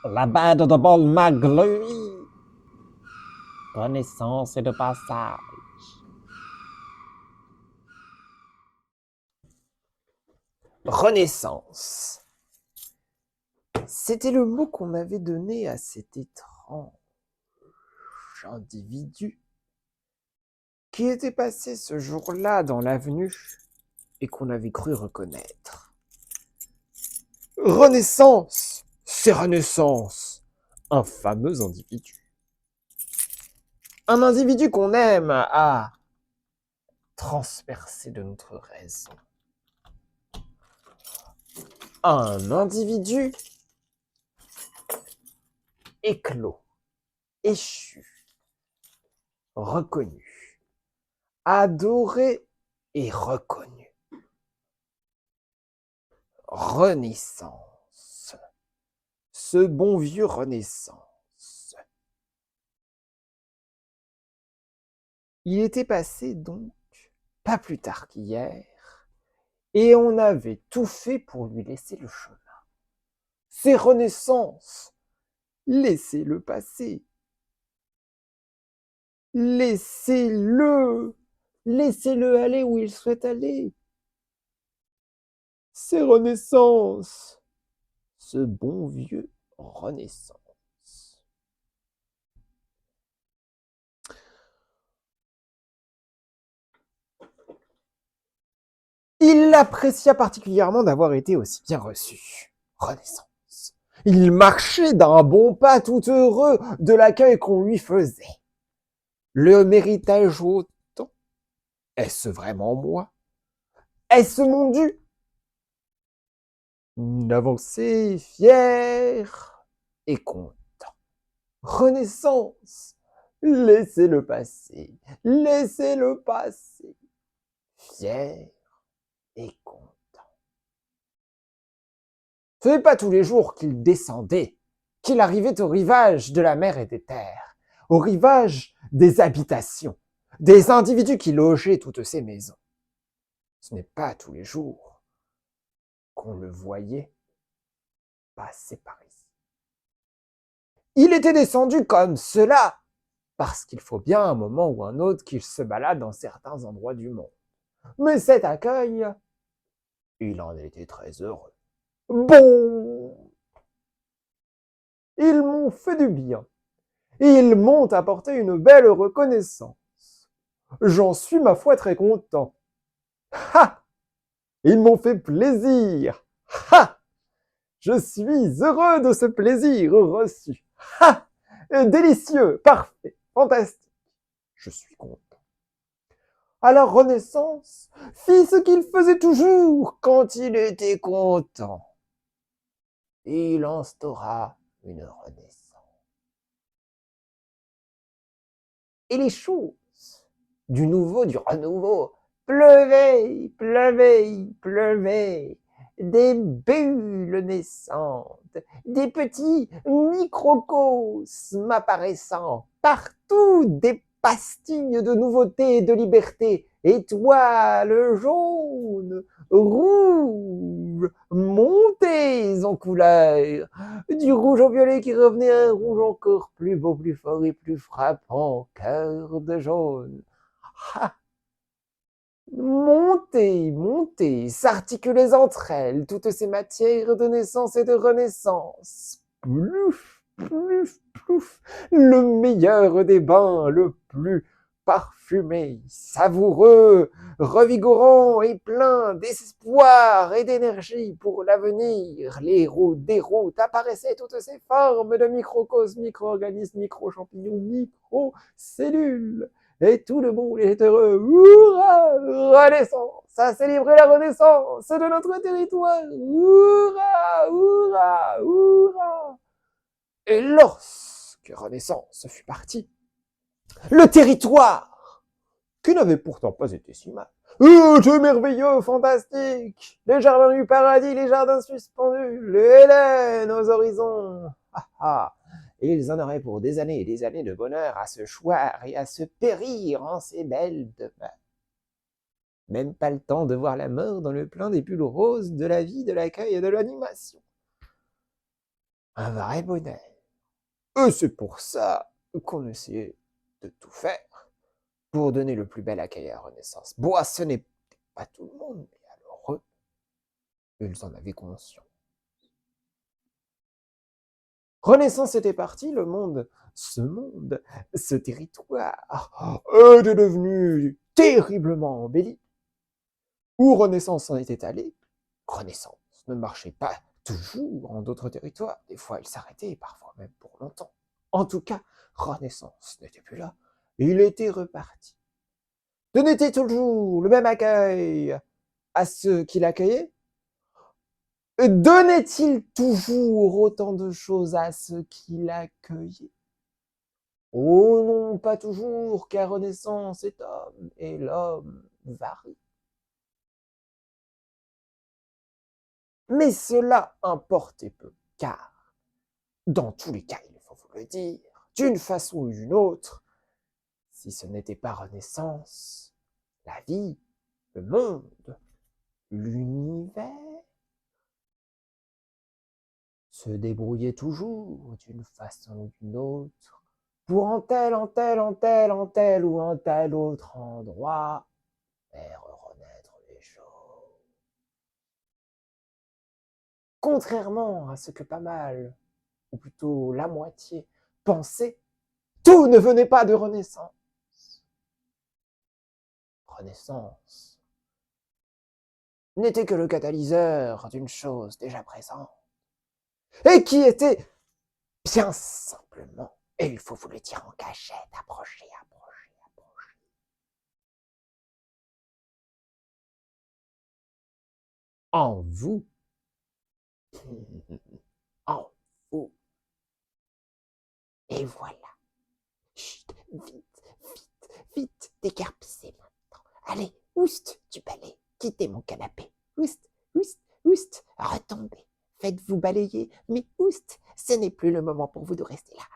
La bête de Bol Maglu. Connaissance et de passage. Renaissance. C'était le mot qu'on m'avait donné à cet étrange individu qui était passé ce jour-là dans l'avenue et qu'on avait cru reconnaître. Renaissance, c'est Renaissance, un fameux individu. Un individu qu'on aime à transpercer de notre raison. Un individu éclos, échu, reconnu, adoré et reconnu. Renaissance. Ce bon vieux Renaissance. Il était passé donc, pas plus tard qu'hier, et on avait tout fait pour lui laisser le chemin. C'est Renaissance. Laissez-le passer. Laissez-le. Laissez-le aller où il souhaite aller. C'est Renaissance. Ce bon vieux Renaissance. Il apprécia particulièrement d'avoir été aussi bien reçu. Renaissance. Il marchait d'un bon pas tout heureux de l'accueil qu'on lui faisait. Le méritais-je autant? Est-ce vraiment moi? Est-ce mon dû? Avancé, fier et content. Renaissance. Laissez-le passer. Laissez-le passer. Fier et content. Ce n'est pas tous les jours qu'il descendait, qu'il arrivait au rivage de la mer et des terres, au rivage des habitations, des individus qui logeaient toutes ces maisons. Ce n'est pas tous les jours qu'on le voyait passer par ici. Il était descendu comme cela, parce qu'il faut bien un moment ou un autre qu'il se balade dans certains endroits du monde. Mais cet accueil, il en était très heureux. Bon, ils m'ont fait du bien. Ils m'ont apporté une belle reconnaissance. J'en suis ma foi très content. Ha! Ils m'ont fait plaisir. Ha! Je suis heureux de ce plaisir reçu. Ha! Délicieux, parfait, fantastique. Je suis content. À la Renaissance, fit ce qu'il faisait toujours quand il était content. Il instaura une Renaissance. Et les choses du nouveau, du renouveau, pleuvaient, pleuvaient, pleuvaient. Des bulles naissantes, des petits microcosmes apparaissant partout, des pastilles de nouveauté et de liberté, étoiles jaunes, rouges, montées en couleur, du rouge au violet qui revenait à un rouge encore plus beau, plus fort et plus frappant, cœur de jaune. Ah, montées, montées, s'articulaient entre elles, toutes ces matières de naissance et de renaissance. Plouf, plouf, plouf, le meilleur des bains, le plus parfumé, savoureux, revigorant et plein d'espoir et d'énergie pour l'avenir. Des routes apparaissaient toutes ces formes de microcosmes, micro-organismes, micro-champignons, micro-cellules. Et tout le monde est heureux. Hurrah! Renaissance! À célébrer la renaissance de notre territoire. Hurrah! Hurrah! Hurrah! Et lorsque Renaissance fut partie, le territoire, qui n'avait pourtant pas été si mal, c'est merveilleux, fantastique, les jardins du paradis, les jardins suspendus, les Hélènes aux horizons, et ils en auraient pour des années et des années de bonheur à se choir et à se périr en ces belles demeures. Même pas le temps de voir la mort dans le plein des pulls roses de la vie, de l'accueil et de l'animation. un vrai bonheur. Et c'est pour ça qu'on essayait de tout faire pour donner le plus bel accueil à la Renaissance. Bon, ce n'est pas tout le monde, mais alors eux, ils en avaient conscience. Renaissance était partie, le monde, ce territoire était devenu terriblement embelli. Où Renaissance en était allée, Renaissance ne marchait pas toujours en d'autres territoires. Des fois, elle s'arrêtait, parfois même pour longtemps. En tout cas, Renaissance n'était plus là. Il était reparti. Donnait-il toujours le même accueil à ceux qui l'accueillaient? Donnait-il toujours autant de choses à ceux qui l'accueillaient? Oh non, pas toujours, car Renaissance est homme, et l'homme varie. Mais cela importait peu, car, dans tous les cas, il faut vous le dire, d'une façon ou d'une autre, si ce n'était pas Renaissance, la vie, le monde, l'univers, se débrouillait toujours d'une façon ou d'une autre pour en tel ou en tel autre endroit faire renaître les choses. Contrairement à ce que pas mal, ou plutôt la moitié, pensaient, tout ne venait pas de Renaissance. Renaissance n'était que le catalyseur d'une chose déjà présente, et qui était bien simplement, et il faut vous le dire en cachette, approchez. En vous. En vous. Et voilà. Chut, vite, décarpissez maintenant. Allez, oust du balai, quittez mon canapé. Oust, retombez. Faites-vous balayer, mais oust, ce n'est plus le moment pour vous de rester là.